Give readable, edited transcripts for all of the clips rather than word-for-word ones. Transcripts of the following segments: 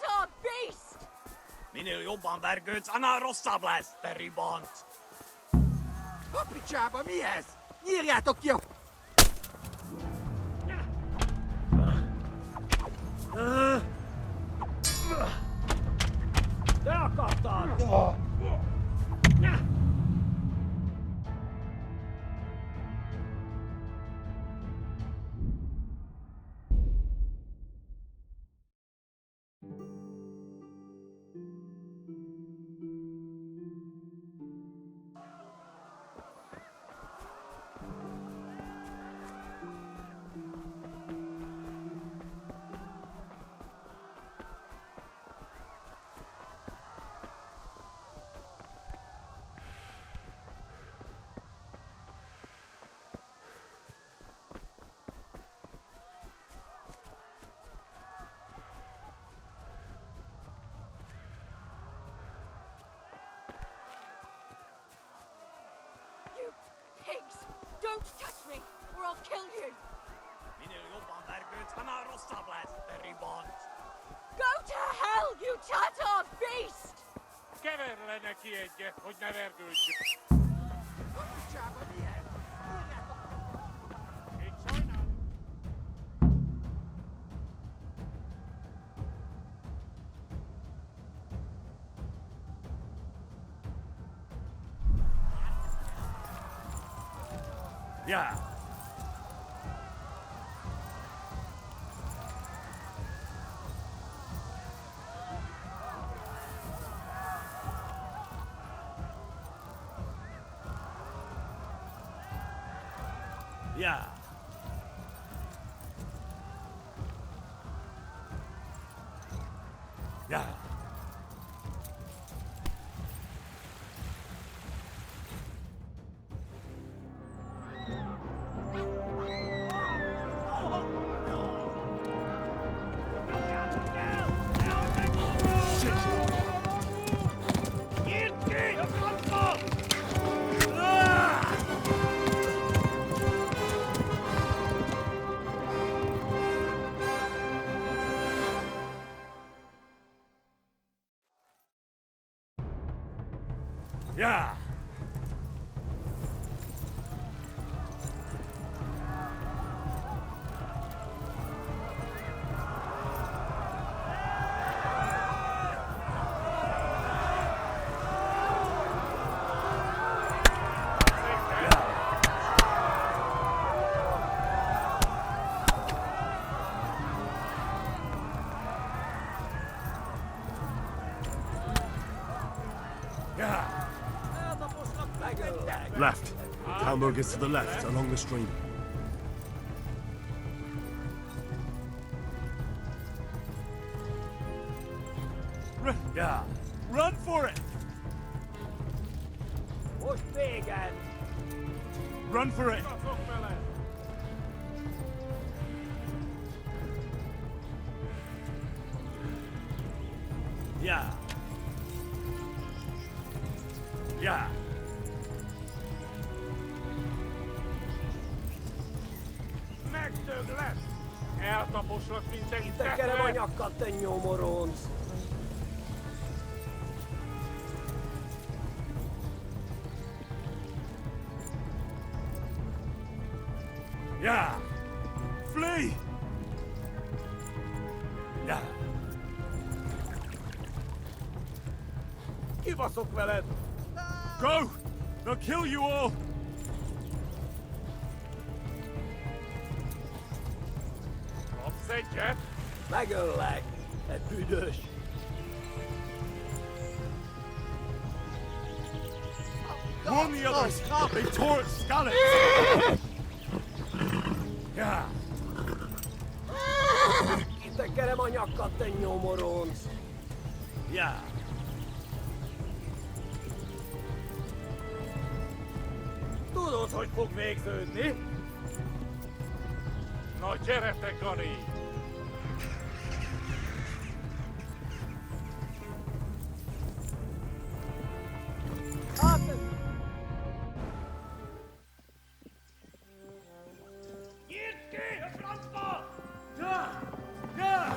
csator beast! Minél jobban vergődsz, annál rosszabb lesz, te ribant! A picsába, mi ez? Nyírjátok ki a... Te akartad! Pigs! Don't touch me, or I'll kill you! Minél jobban vergődsz, annál rosszabb lesz, te ribant! Go to hell, you csator beast! Kever le neki egyet, hogy ne vergődjön. A picsába, mi ez? Nyírjátok... Én sajnálom. Yeah. Yeah. Yeah. Yeah. Left. Hamburgers to the left, along the stream. Yeah. Run for it! Most véged! Run for it! Kivaszok vele. Yeah. Yeah. Megdög lesz. Eltaposlak, mint egy Tekerem a tetve. nyakat, te nyomoronc! Yeah. Flee! Yeah. Kibaszok veled! Go! They'll kill you all! Kapsz egyet? Megöllek, te büdös! Warn the others! They tore its skeleton! Yeah. Kitekerem a nyakat, te nyomoronc! Yeah. Tudod, hogy fog végződni? Na gyere te, Gani! Hát... Nyitd ki a francba! Ja! Ja!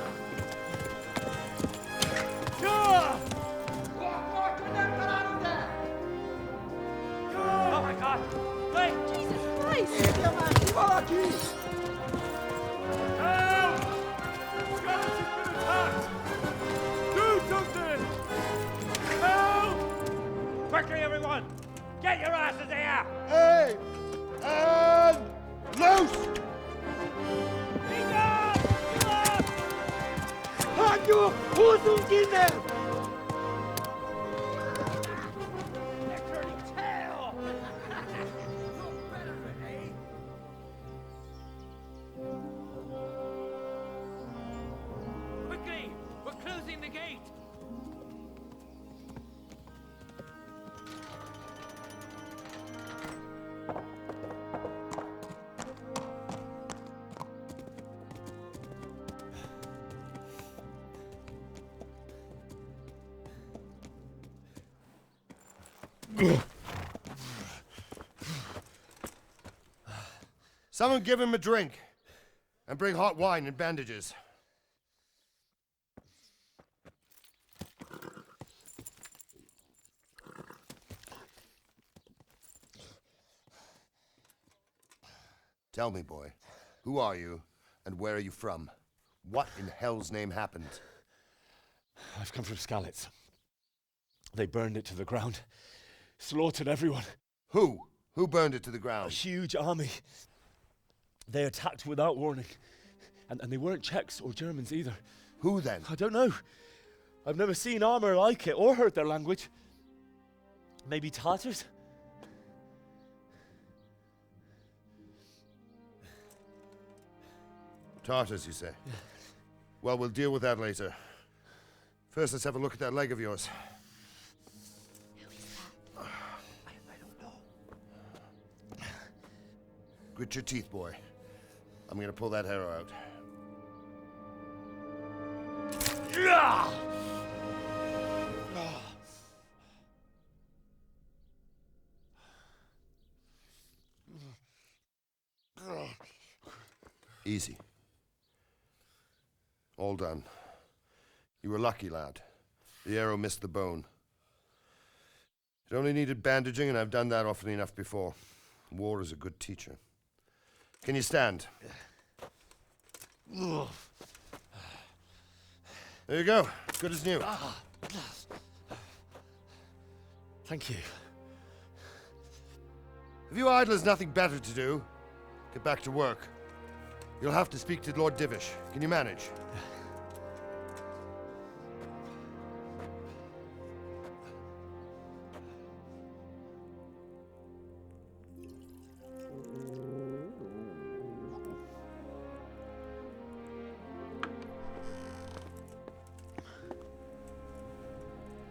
Quickly! We're closing the gate! Someone give him a drink. And bring hot wine and bandages. Tell me, boy, who are you and where are you from? What in hell's name happened? I've come from Skalitz. They burned it to the ground, slaughtered everyone. Who? Who burned it to the A ground? huge army. They attacked without warning. And they weren't Czechs or Germans either. Who then? I don't know. I've never seen armor like it or heard their language. Maybe Tatars? Tartars, you say? Yeah. Well, we'll deal with that later. First, let's have a look at that leg of yours. Who is that? I don't know. Grit your teeth, boy. I'm gonna pull that arrow out. Easy. All done. You were lucky, lad. The arrow missed the bone. It only needed bandaging, and I've done that often enough before. War is a good teacher. Can you stand? There you go. Good as new. Thank you. Have you idlers nothing better to do? Get back to work. You'll have to speak to Lord Divish. Can you manage?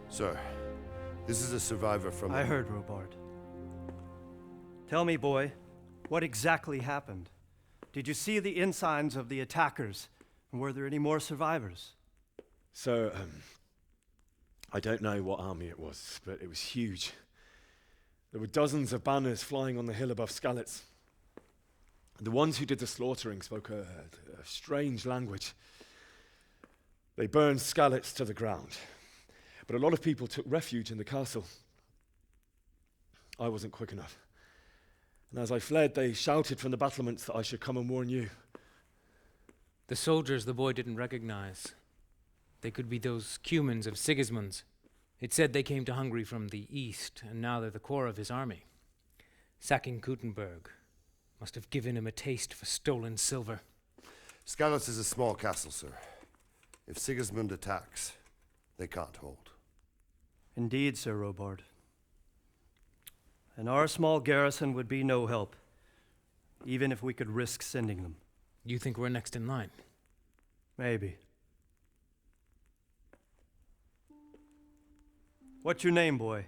Sir, this is a survivor from... I heard, Robard. Tell me, boy, what exactly happened? Did you see the ensigns of the attackers? And were there any more survivors? So, I don't know what army it was, but it was huge. There were dozens of banners flying on the hill above Skalitz. The ones who did the slaughtering spoke a strange language. They burned Skalitz to the ground. But a lot of people took refuge in the castle. I wasn't quick enough. And as I fled, they shouted from the battlements that I should come and warn you. The soldiers the boy didn't recognize. They could be those Cumans of Sigismund's. It said they came to Hungary from the east, and now they're the core of his army. Sacking Gutenberg must have given him a taste for stolen silver. Skalitz is a small castle, sir. If Sigismund attacks, they can't hold. Indeed, Sir Robard. And our small garrison would be no help, even if we could risk sending them. You think we're next in line? Maybe. What's your name, boy?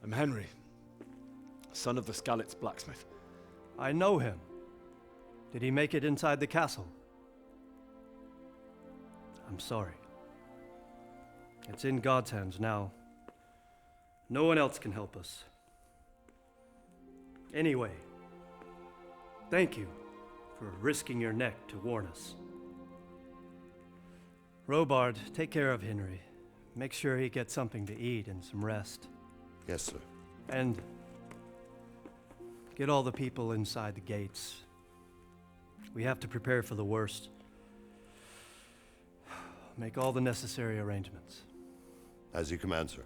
I'm Henry, son of the Skalitz blacksmith. I know him. Did he make it inside the castle? I'm sorry. It's in God's hands now. No one else can help us. Anyway, thank you for risking your neck to warn us. Robard, take care of Henry. Make sure he gets something to eat and some rest. Yes, sir. And get all the people inside the gates. We have to prepare for the worst. Make all the necessary arrangements. As you command, sir.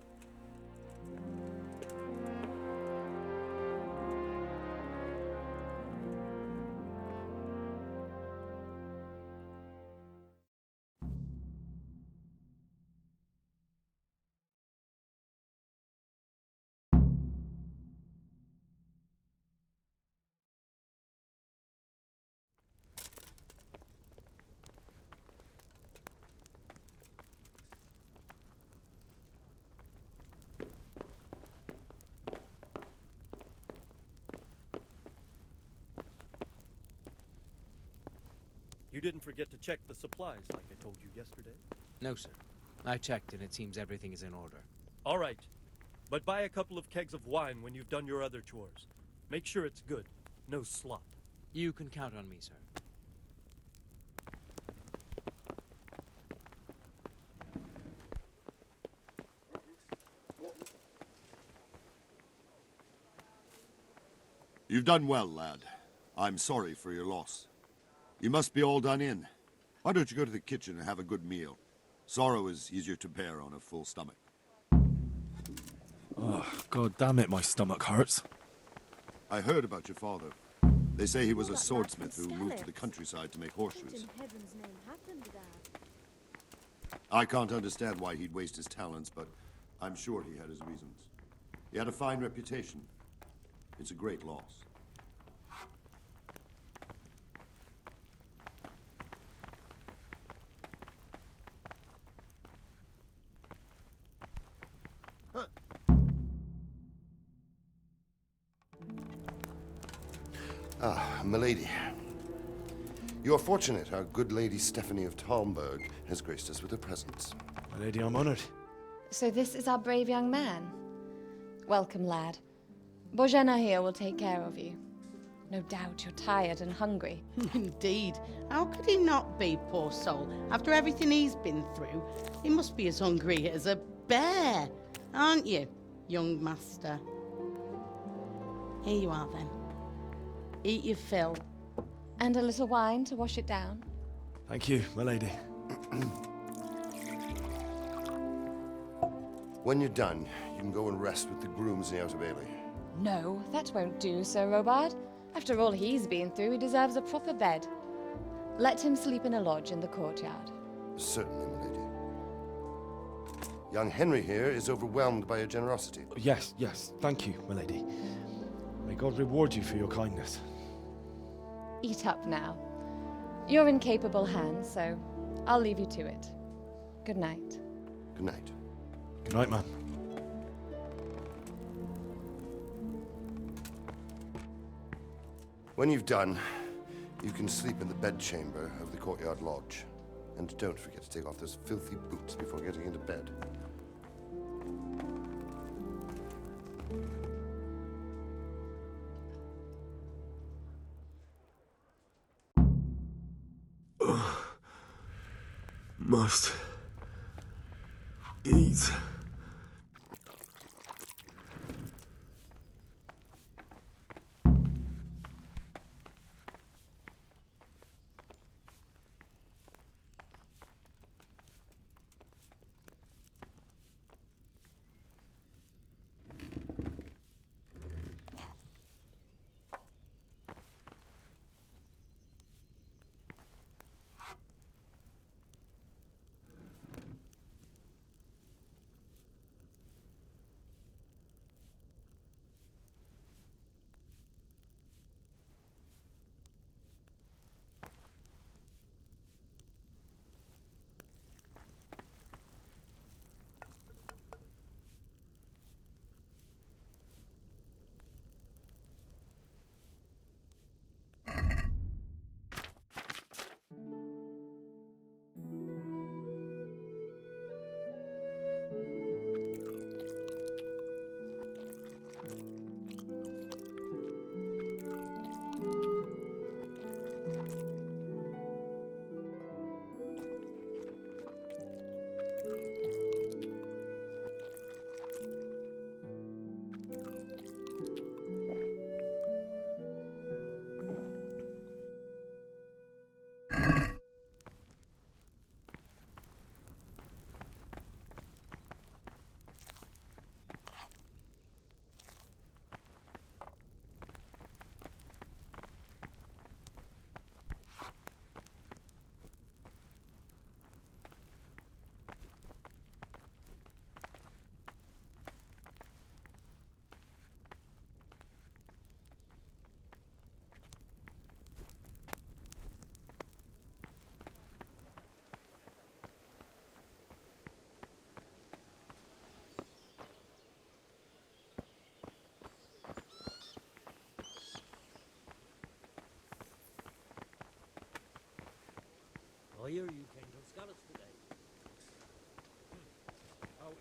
didn't forget to check the supplies like I told you yesterday? No, sir. I checked, and it seems everything is in order. All right. But buy a couple of kegs of wine when you've done your other chores. Make sure it's good. No slop. You can count on me, sir. You've done well, lad. I'm sorry for your loss. You must be all done in. Why don't you go to the kitchen and have a good meal? Sorrow is easier to bear on a full stomach. Oh, God damn it, my stomach hurts. I heard about your father. They say he was a swordsmith who moved to the countryside to make horseshoes. I can't understand why he'd waste his talents, but I'm sure he had his reasons. He had a fine reputation. It's a great loss. Ah, milady. You are fortunate our good lady Stephanie of Talmberg has graced us with her presence. My lady, I'm honored. So this is our brave young man. Welcome, lad. Bojena here will take care of you. No doubt you're tired and hungry. Indeed. How could he not be, poor soul? After everything he's been through, he must be as hungry as a bear, aren't you, young master? Here you are, then. Eat your fill. And a little wine to wash it down. Thank you, my lady. When you're done, you can go and rest with the grooms in the Outer Bailey. No, that won't do, Sir Robard. After all he's been through, he deserves a proper bed. Let him sleep in a lodge in the courtyard. Certainly, milady. Young Henry here is overwhelmed by your generosity. Yes, yes, thank you, my lady. May God reward you for your kindness. Eat up now. You're in capable hands, so I'll leave you to it. Good night. Good night. Good night, ma'am. When you've done, you can sleep in the bedchamber of the courtyard lodge. And don't forget to take off those filthy boots before getting into bed. Must eat.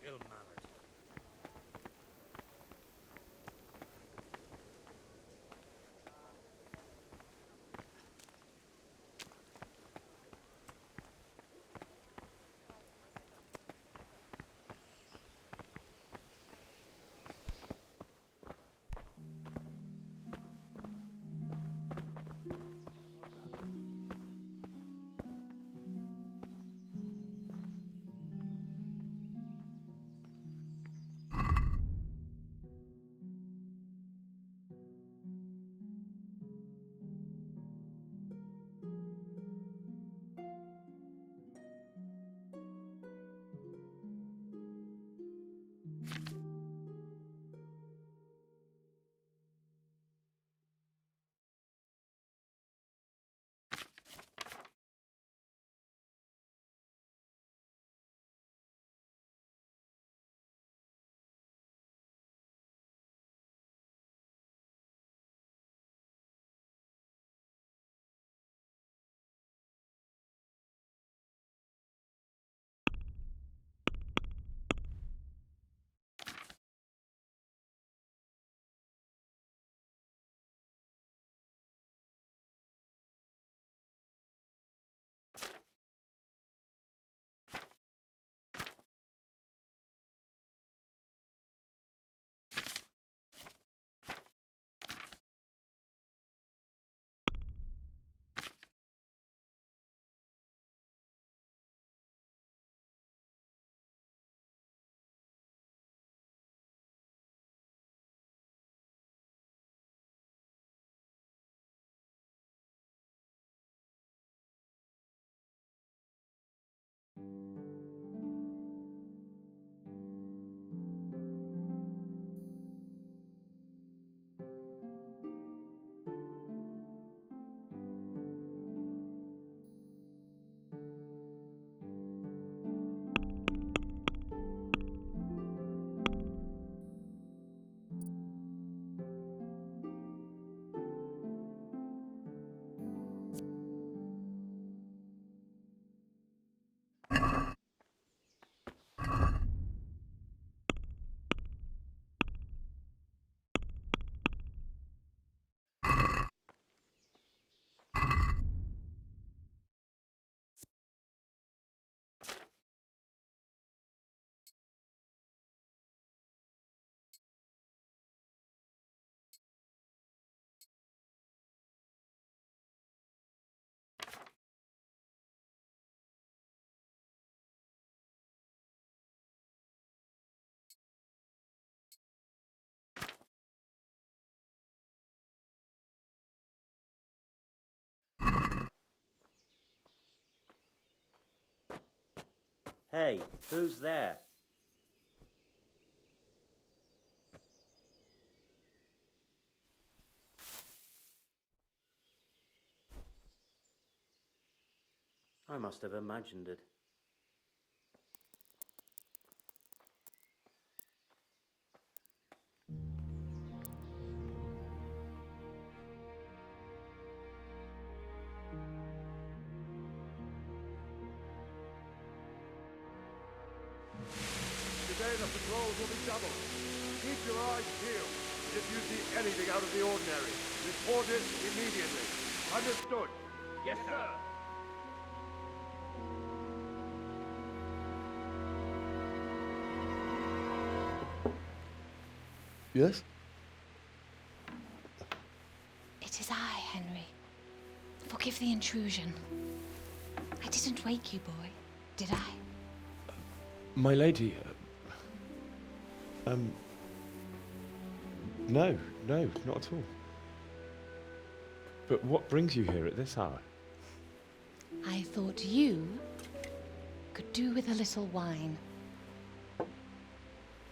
Ill-mannered. Hey, who's there? I must have imagined it. Today the patrols will be doubled. Keep your eyes peeled. And if you see anything out of the ordinary, report it immediately. Understood? Yes, sir. Yes? It is I, Henry. Forgive the intrusion. I didn't wake you, boy, did I? My lady, no, not at all. But what brings you here at this hour? I thought you could do with a little wine.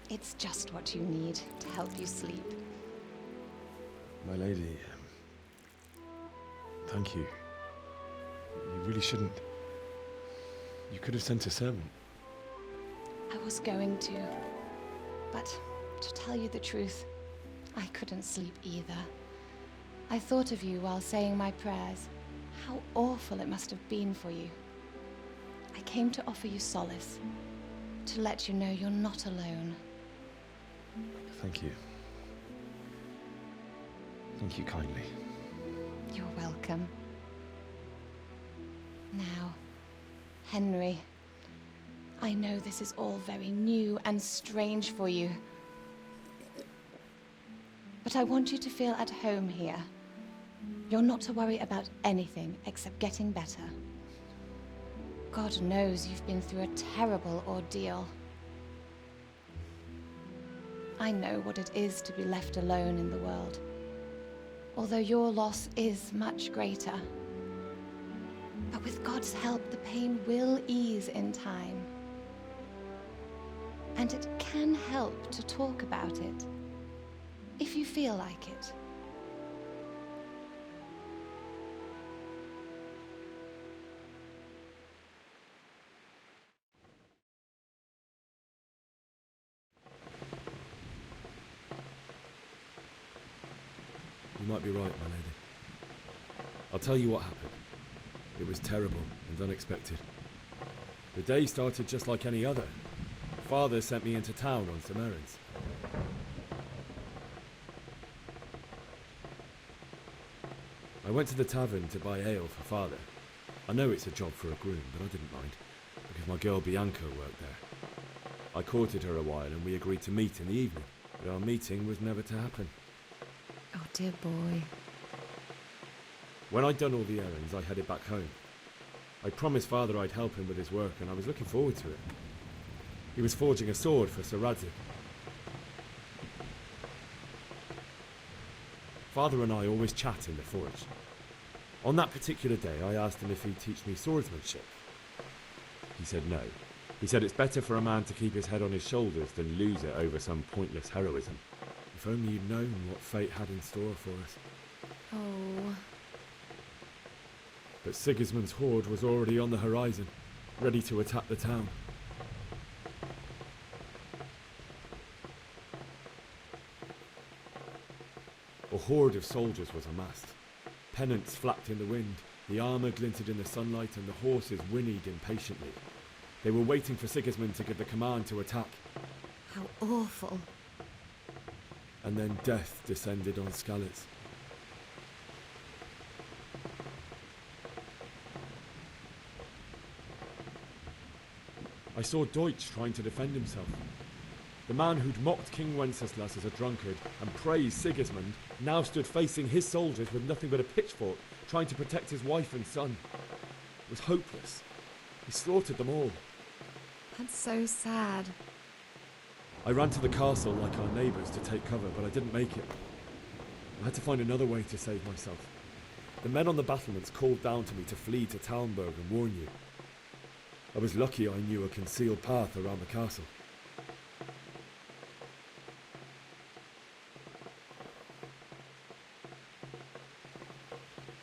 It's just what you need to help you sleep. My lady, thank you. You really shouldn't. You could have sent a servant. I was going to, but to tell you the truth, I couldn't sleep either. I thought of you while saying my prayers. How awful it must have been for you. I came to offer you solace. to let you know you're not alone. Thank you. Thank you kindly. You're welcome. Now, Henry, I know this is all very new and strange for you. But I want you to feel at home here. You're not to worry about anything except getting better. God knows you've been through a terrible ordeal. I know what it is to be left alone in the world, although your loss is much greater. But with God's help, the pain will ease in time. And it can help to talk about it, if you feel like it. You might be right, my lady. I'll tell you what happened. It was terrible and unexpected. The day started just like any other. Father sent me into town on some errands. I went to the tavern to buy ale for Father. I know it's a job for a groom, but I didn't mind, because my girl Bianca worked there. I courted her a while and we agreed to meet in the evening, but our meeting was never to happen. Oh, dear boy. When I'd done all the errands, I headed back home. I promised Father I'd help him with his work, and I was looking forward to it. He was forging a sword for Sir Radzik. Father and I always chat in the forge. On that particular day, I asked him if he'd teach me swordsmanship. He said no. He said it's better for a man to keep his head on his shoulders than lose it over some pointless heroism. If only you'd known what fate had in store for us. Oh. But Sigismund's horde was already on the horizon, ready to attack the town. A horde of soldiers was amassed. Pennants flapped in the wind, the armour glinted in the sunlight, and the horses whinnied impatiently. They were waiting for Sigismund to give the command to attack. How awful. And then death descended on Skalitz. I saw Deutsch trying to defend himself. The man who'd mocked King Wenceslas as a drunkard and praised Sigismund now stood facing his soldiers with nothing but a pitchfork, trying to protect his wife and son. It was hopeless. He slaughtered them all. That's so sad. I ran to the castle like our neighbours to take cover, but I didn't make it. I had to find another way to save myself. The men on the battlements called down to me to flee to Talmberg and warn you. I was lucky I knew a concealed path around the castle.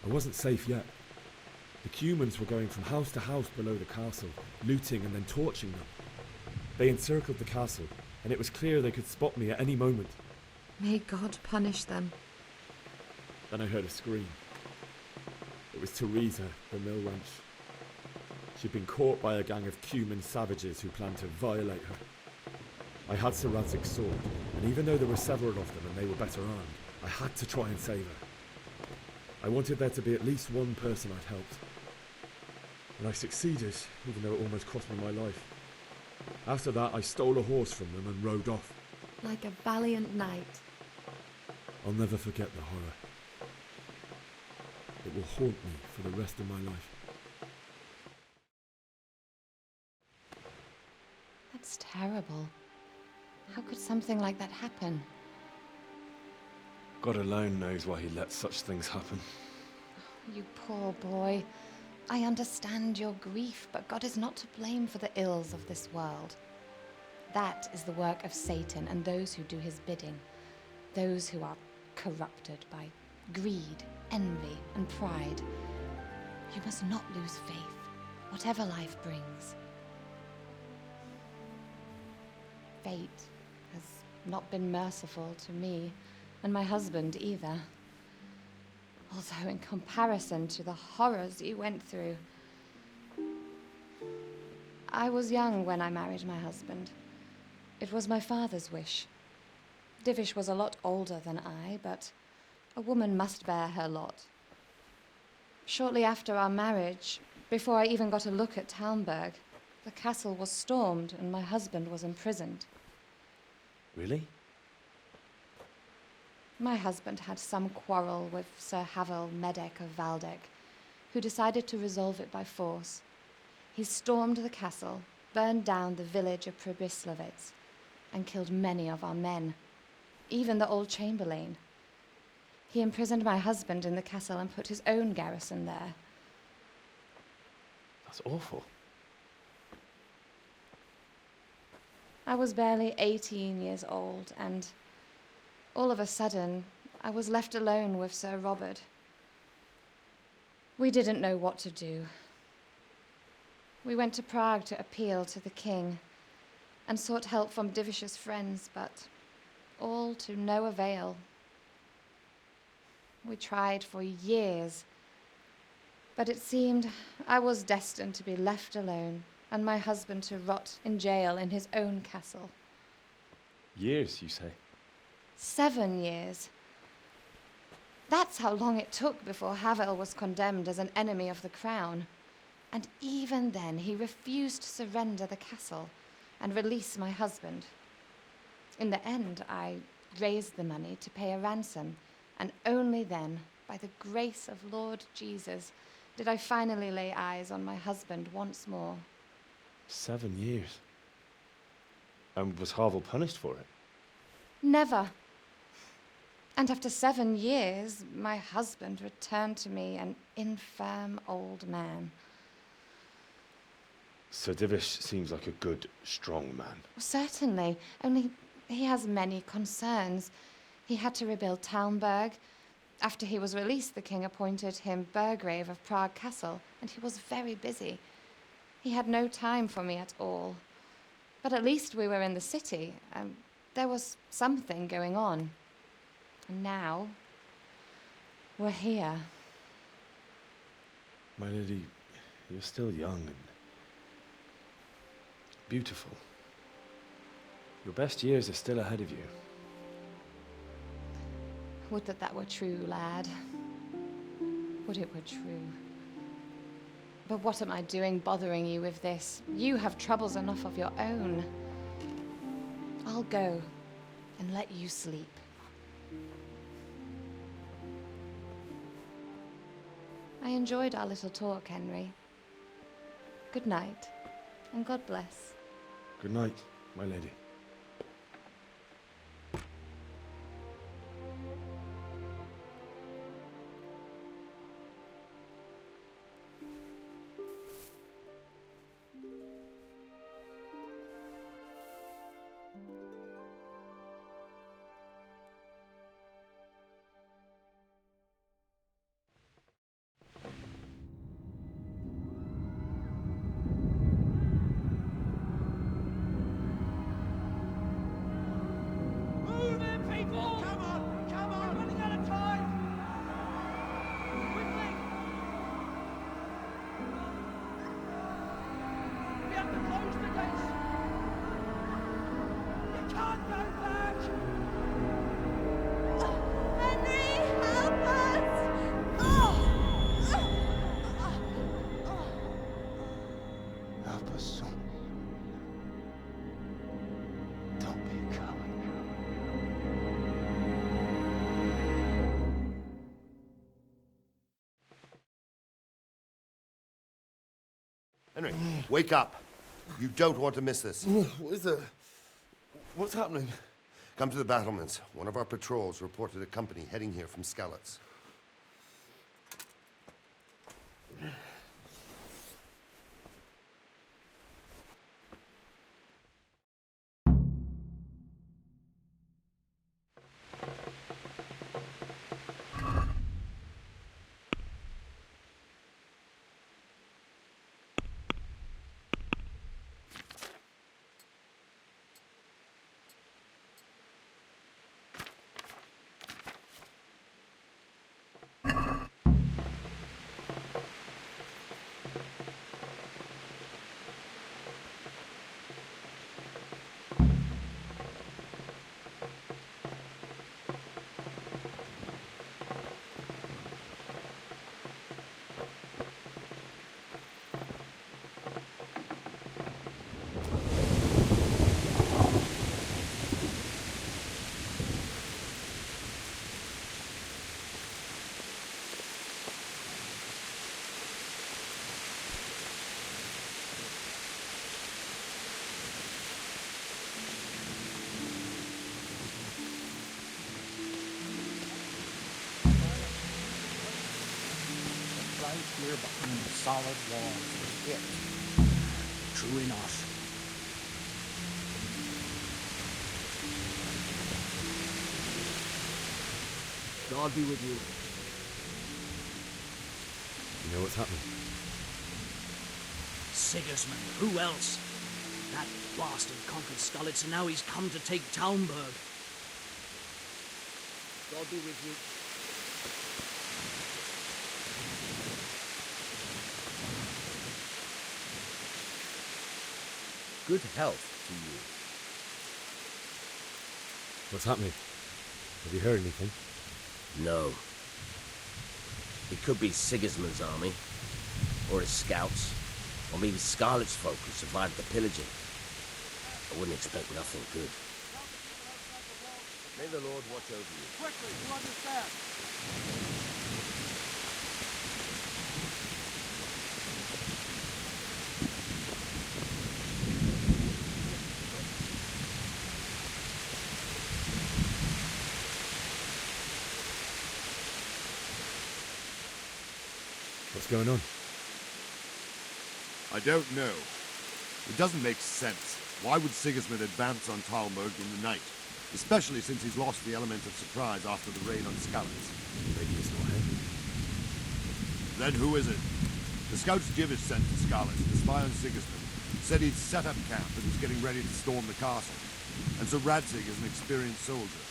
I wasn't safe yet. The Cumans were going from house to house below the castle, looting and then torching them. They encircled the castle, and it was clear they could spot me at any moment. May God punish them. Then I heard a scream. It was Teresa, the mill wench. She'd been caught by a gang of Cuman savages who planned to violate her. I had Sir Radzig's sword, and even though there were several of them and they were better armed, I had to try and save her. I wanted there to be at least one person I'd helped. And I succeeded, even though it almost cost me my life. After that, I stole a horse from them and rode off. Like a valiant knight. I'll never forget the horror. It will haunt me for the rest of my life. That's terrible. How could something like that happen? God alone knows why he lets such things happen. You poor boy. I understand your grief, but God is not to blame for the ills of this world. That is the work of Satan and those who do his bidding. Those who are corrupted by greed, envy, and pride. You must not lose faith, whatever life brings. Fate has not been merciful to me, and my husband either. Although in comparison to the horrors you went through, I was young when I married my husband. It was my father's wish. Divish was a lot older than I, but a woman must bear her lot. Shortly after our marriage, before I even got a look at Talmberg, the castle was stormed and my husband was imprisoned. Really? My husband had some quarrel with Sir Havel Medek of Valdek, who decided to resolve it by force. He stormed the castle, burned down the village of Pribyslavitz, and killed many of our men, even the old chamberlain. He imprisoned my husband in the castle and put his own garrison there. That's awful. I was barely 18 years old, and all of a sudden, I was left alone with Sir Robert. We didn't know what to do. We went to Prague to appeal to the king and sought help from Divish's friends, but all to no avail. We tried for years, but it seemed I was destined to be left alone and my husband to rot in jail in his own castle. Years, you say? 7 years. That's how long it took before Havel was condemned as an enemy of the crown. And even then, he refused to surrender the castle and release my husband. In the end, I raised the money to pay a ransom, and only then, by the grace of Lord Jesus, did I finally lay eyes on my husband once more. 7 years? And was Havel punished for it? Never. And after 7 years, my husband returned to me an infirm old man. Sir Divish seems like a good, strong man. Certainly, only he has many concerns. He had to rebuild Talmberg. After he was released, the king appointed him Burgrave of Prague Castle, and he was very busy. He had no time for me at all. But at least we were in the city, and there was something going on. And now, we're here. My lady, you're still young and beautiful. Your best years are still ahead of you. Would that that were true, lad. Would it were true. But what am I doing bothering you with this? You have troubles enough of your own. I'll go and let you sleep. I enjoyed our little talk, Henry. Good night, and God bless. Good night, my lady. Henry, wake up. You don't want to miss this. What is it? What's happening? Come to the battlements. One of our patrols reported a company heading here from Skalitz. right here behind the solid walls is it. True enough. God be with you. You know what's happening? Sigismund, who else? That bastard conquered Skalitz, and now he's come to take Talmberg. God be with you. Good health to you. What's happening? Have you heard anything? No. It could be Sigismund's army, or his scouts, or maybe Scarlet's folk who survived the pillaging. I wouldn't expect nothing good. May the Lord watch over you. Quickly, you understand? What's going on? I don't know. It doesn't make sense. Why would Sigismund advance on Talmberg in the night? Especially since he's lost the element of surprise after the raid on Skalitz. Maybe it's not him. Then who is it? The scouts Jivish sent to Skalitz to spy on Sigismund said he'd set up camp and was getting ready to storm the castle. And so Radzig is an experienced soldier.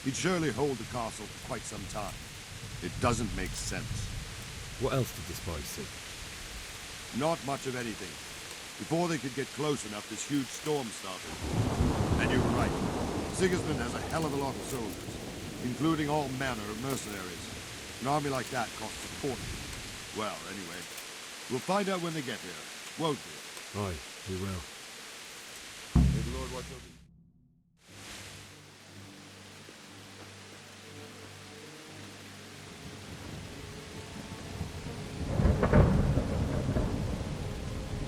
He'd surely hold the castle for quite some time. It doesn't make sense. What else did the spies see? Not much of anything. Before they could get close enough, this huge storm started. And you were right. Sigismund has a hell of a lot of soldiers, including all manner of mercenaries. An army like that costs a fortune. Well, anyway, we'll find out when they get here, won't we? Aye, we will. May the Lord watch over you.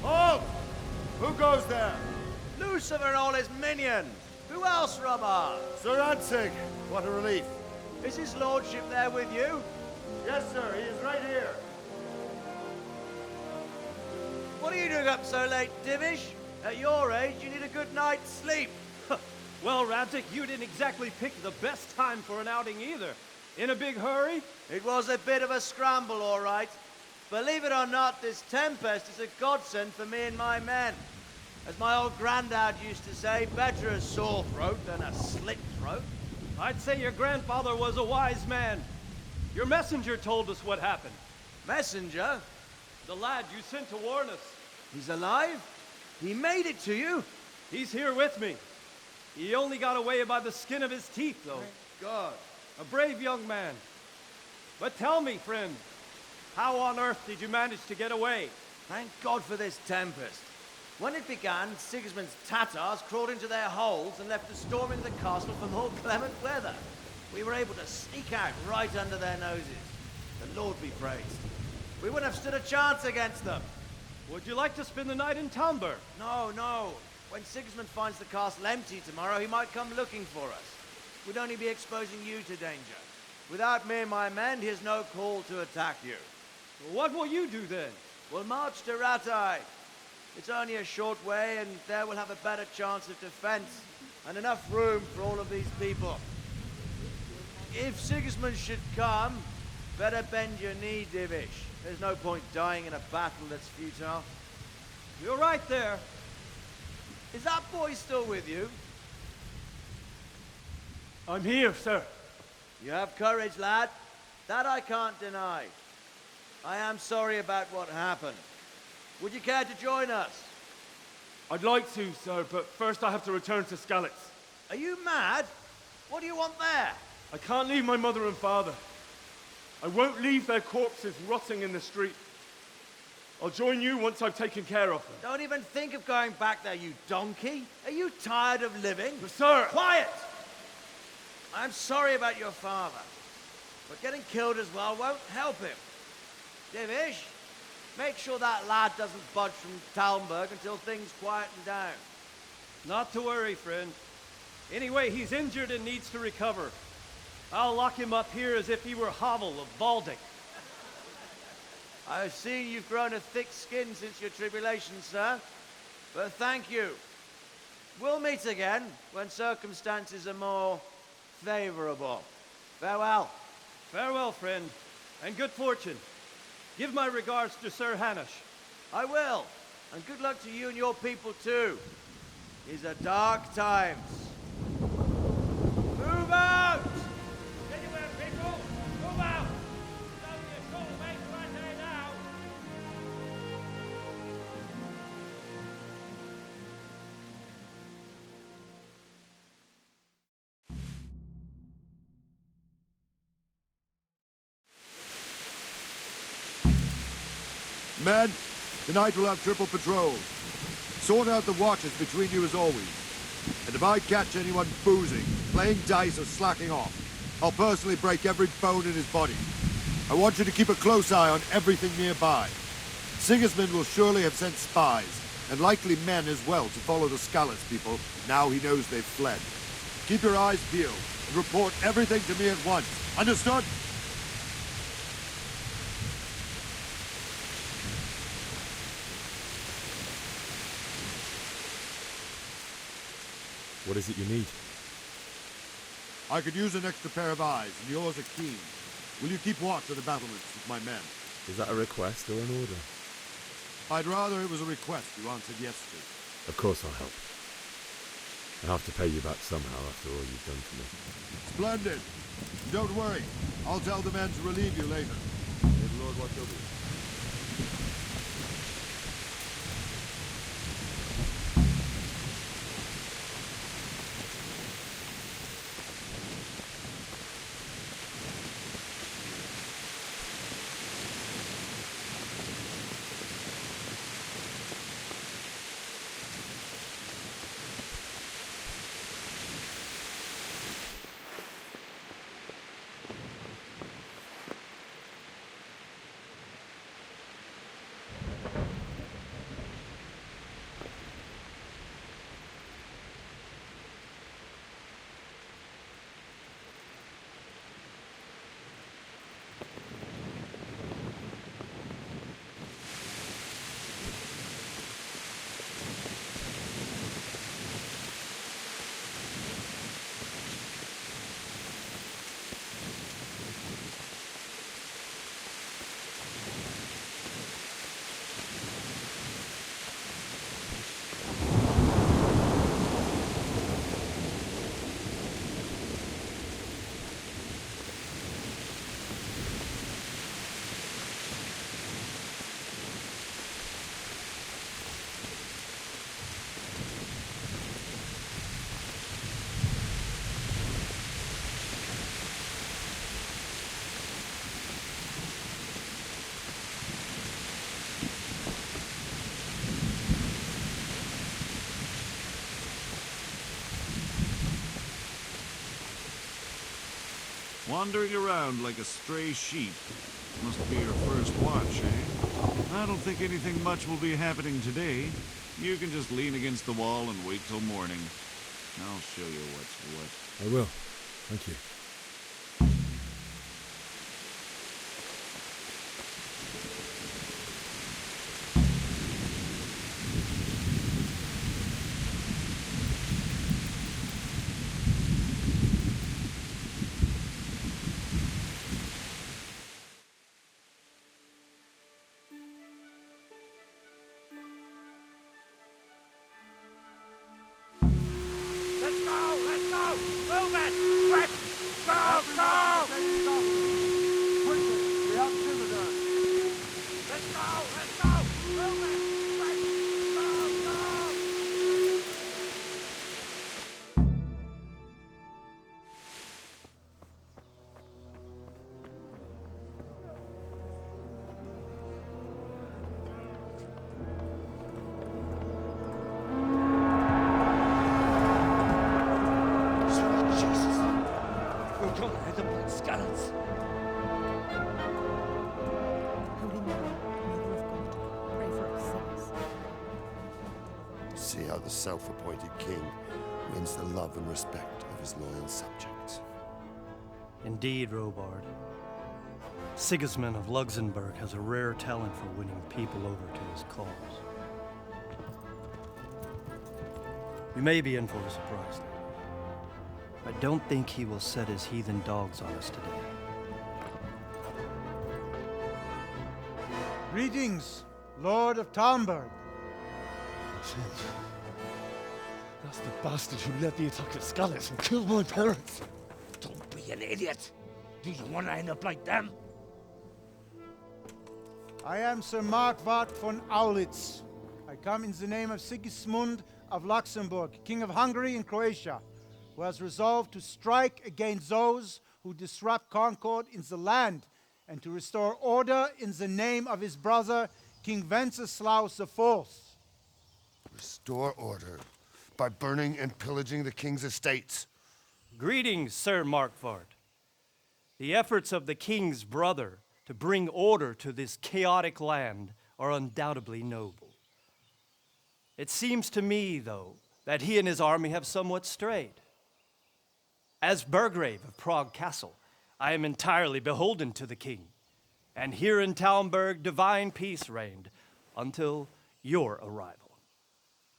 Halt! Who goes there? Lucifer and all his minions. Who else, Robert? Sir Radzig. What a relief. Is his lordship there with you? Yes, sir. He is right here. What are you doing up so late, Divish? At your age, you need a good night's sleep. Well, Radzig, you didn't exactly pick the best time for an outing either. In a big hurry? It was a bit of a scramble, all right. Believe it or not, this tempest is a godsend for me and my men. As my old granddad used to say, better a sore throat than a slit throat. I'd say your grandfather was a wise man. Your messenger told us what happened. Messenger? The lad you sent to warn us. He's alive? He made it to you? He's here with me. He only got away by the skin of his teeth, though. Thank God. A brave young man. But tell me, friend, how on earth did you manage to get away? Thank God for this tempest. When it began, Sigismund's Tatars crawled into their holes and left us storming the castle for more clement weather. We were able to sneak out right under their noses. The Lord be praised. We wouldn't have stood a chance against them. Would you like to spend the night in Talmberg? No, no. When Sigismund finds the castle empty tomorrow, he might come looking for us. We'd only be exposing you to danger. Without me and my men, he has no call to attack you. What will you do then? We'll march to Ratai. It's only a short way, and there we'll have a better chance of defense, and enough room for all of these people. If Sigismund should come, better bend your knee, Divish. There's no point dying in a battle that's futile. You're right there. Is that boy still with you? I'm here, sir. You have courage, lad. That I can't deny. I am sorry about what happened. Would you care to join us? I'd like to, sir, but first I have to return to Skalitz. Are you mad? What do you want there? I can't leave my mother and father. I won't leave their corpses rotting in the street. I'll join you once I've taken care of them. Don't even think of going back there, you donkey. Are you tired of living? But sir! Quiet! I'm sorry about your father, but getting killed as well won't help him. Divish, make sure that lad doesn't budge from Talmberg until things quieten down. Not to worry, friend. Anyway, he's injured and needs to recover. I'll lock him up here as if he were Havel of Baldic. I've seen you've grown a thick skin since your tribulation, sir. But thank you. We'll meet again when circumstances are more favorable. Farewell. Farewell, friend, and good fortune. Give my regards to Sir Hanush. I will. And good luck to you and your people, too. These are dark times. Move out! Anywhere, people! Move out! It's only a short way to right there now! Men, tonight we'll have triple patrol. Sort out the watches between you as always. And if I catch anyone boozing, playing dice or slacking off, I'll personally break every bone in his body. I want you to keep a close eye on everything nearby. Sigismund will surely have sent spies, and likely men as well, to follow the Skalitz people now he knows they've fled. Keep your eyes peeled, and report everything to me at once. Understood? What is it you need? I could use an extra pair of eyes, and yours are keen. Will you keep watch of the battlements with my men? Is that a request or an order? I'd rather it was a request you answered yes to. Of course I'll help. I have to pay you back somehow after all you've done for me. Splendid! Don't worry. I'll tell the men to relieve you later. May the Lord watch over you. Wandering around like a stray sheep. Must be your first watch, eh? I don't think anything much will be happening today. You can just lean against the wall and wait till morning. I'll show you what's what. I will. Thank you. See how the self-appointed king wins the love and respect of his loyal subjects. Indeed, Robard. Sigismund of Luxembourg has a rare talent for winning people over to his cause. You may be in for a surprise. I don't think he will set his heathen dogs on us today. Greetings, Lord of Talmberg. That's the bastard who led the attack at Skalitz and killed my parents. Don't be an idiot. Do you want to end up like them? I am Sir Markwart von Aulitz. I come in the name of Sigismund of Luxembourg, King of Hungary and Croatia, who has resolved to strike against those who disrupt concord in the land and to restore order in the name of his brother, King Wenceslaus IV. Restore order by burning and pillaging the king's estates. Greetings, Sir Markwart. The efforts of the king's brother to bring order to this chaotic land are undoubtedly noble. It seems to me, though, that he and his army have somewhat strayed. As Burgrave of Prague Castle, I am entirely beholden to the king, and here in Talmberg divine peace reigned until your arrival.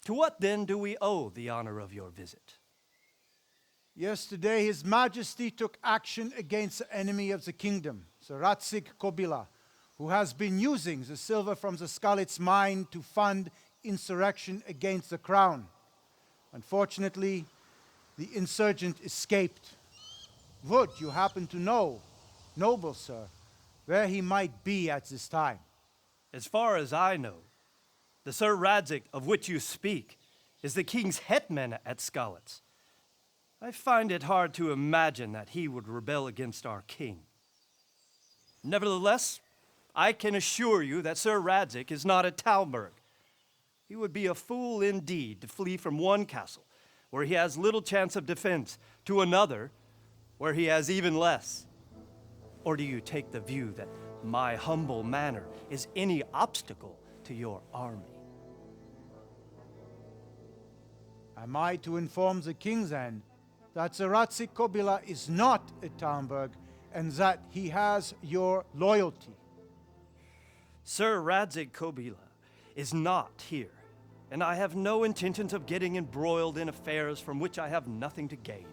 To what then do we owe the honor of your visit? Yesterday, His Majesty took action against the enemy of the kingdom, Sir Radzig Kobyla, who has been using the silver from the Skalitz mine to fund insurrection against the crown. Unfortunately, the insurgent escaped. Would you happen to know, noble sir, where he might be at this time? As far as I know, the Sir Radzig of which you speak is the king's hetman at Skalitz. I find it hard to imagine that he would rebel against our king. Nevertheless, I can assure you that Sir Radzig is not at Talmberg. He would be a fool indeed to flee from one castle, where he has little chance of defense, to another, where he has even less. Or do you take the view that my humble manner is any obstacle to your army? Am I to inform the king then that Sir Radzig Kobyla is not at Talmberg and that he has your loyalty? Sir Radzig Kobyla is not here, and I have no intentions of getting embroiled in affairs from which I have nothing to gain.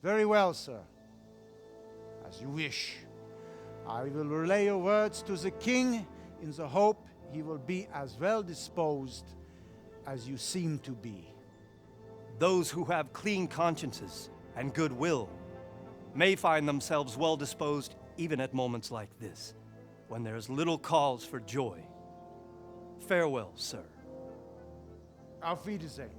Very well, sir. As you wish. I will relay your words to the king in the hope he will be as well disposed as you seem to be. Those who have clean consciences and goodwill may find themselves well disposed even at moments like this, when there is little cause for joy. Farewell, sir. Auf Wiedersehen.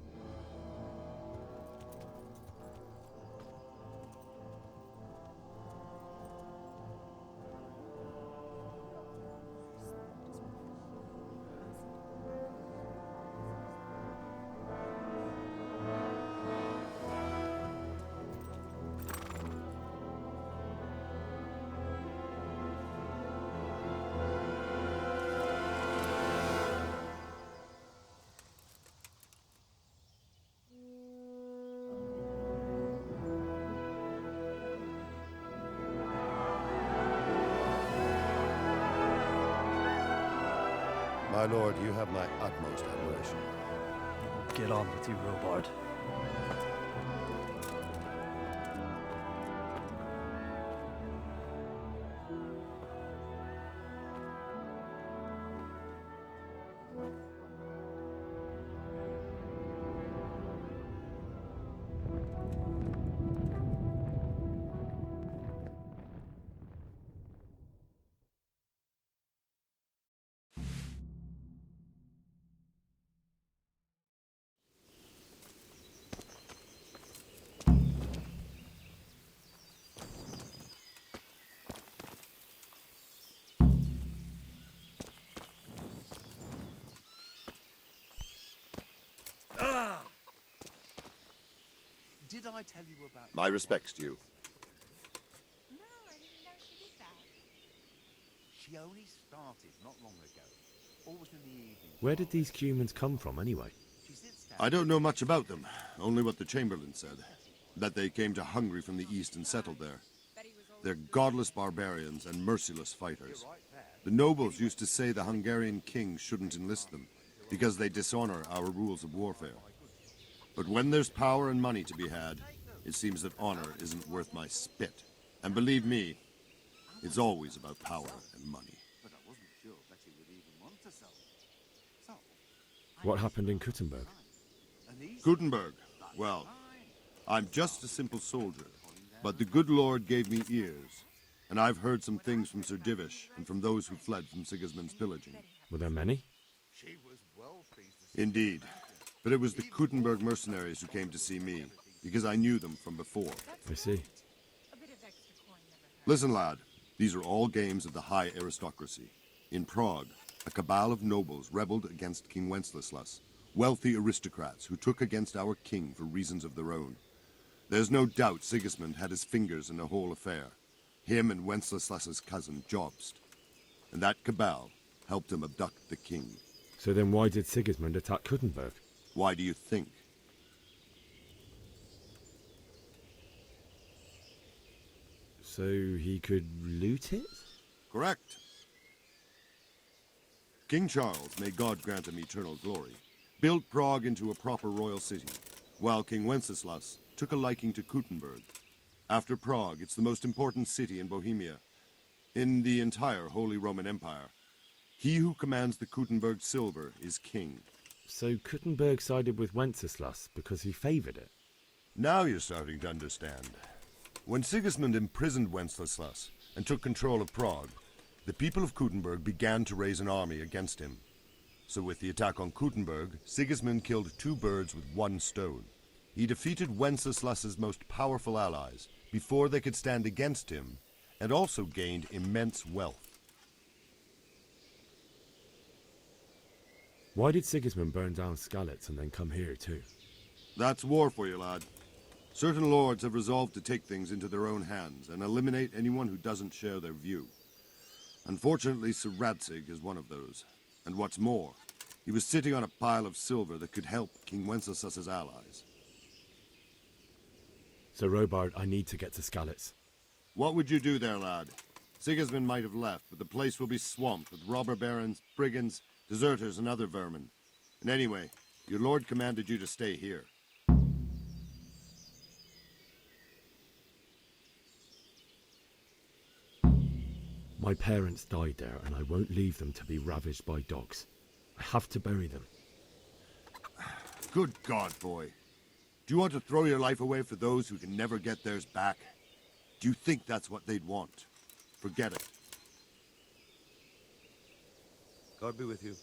My lord, you have my utmost admiration. Get on with you, Robard. Did I tell you about... My respects to you. No, I didn't know she did that. She only started not long ago. Always in the evening. Where did these humans come from, anyway? I don't know much about them. Only what the Chamberlain said. That they came to Hungary from the east and settled there. They're godless barbarians and merciless fighters. The nobles used to say the Hungarian king shouldn't enlist them, because they dishonor our rules of warfare. But when there's power and money to be had, it seems that honor isn't worth my spit. And believe me, it's always about power and money. What happened in Kuttenberg? Gutenberg, well, I'm just a simple soldier, but the good Lord gave me ears, and I've heard some things from Sir Divish and from those who fled from Sigismund's pillaging. Were there many? Indeed, but it was the Kuttenberg mercenaries who came to see me, because I knew them from before. I see. Listen, lad, these are all games of the high aristocracy. In Prague, a cabal of nobles rebelled against King Wenceslas, wealthy aristocrats who took against our king for reasons of their own. There's no doubt Sigismund had his fingers in the whole affair. Him and Wenceslas's cousin, Jobst. And that cabal helped him abduct the king. So then why did Sigismund attack Kuttenberg? Why do you think? So he could loot it? Correct. King Charles, may God grant him eternal glory, built Prague into a proper royal city, while King Wenceslas took a liking to Kuttenberg. After Prague, it's the most important city in Bohemia, in the entire Holy Roman Empire. He who commands the Kuttenberg silver is king. So Kuttenberg sided with Wenceslas because he favored it? Now you're starting to understand. When Sigismund imprisoned Wenceslas and took control of Prague, the people of Kuttenberg began to raise an army against him. So with the attack on Kuttenberg, Sigismund killed 2 birds with 1 stone. He defeated Wenceslas's most powerful allies before they could stand against him, and also gained immense wealth. Why did Sigismund burn down Skalitz and then come here too? That's war for you, lad. Certain lords have resolved to take things into their own hands and eliminate anyone who doesn't share their view. Unfortunately, Sir Radzig is one of those. And what's more, he was sitting on a pile of silver that could help King Wenceslas's allies. So Robard, I need to get to Skalitz. What would you do there, lad? Sigismund might have left, but the place will be swamped with robber barons, brigands, deserters, and other vermin. And anyway, your lord commanded you to stay here. My parents died there, and I won't leave them to be ravaged by dogs. I have to bury them. Good God, boy. Do you want to throw your life away for those who can never get theirs back? Do you think that's what they'd want? Forget it. God be with you.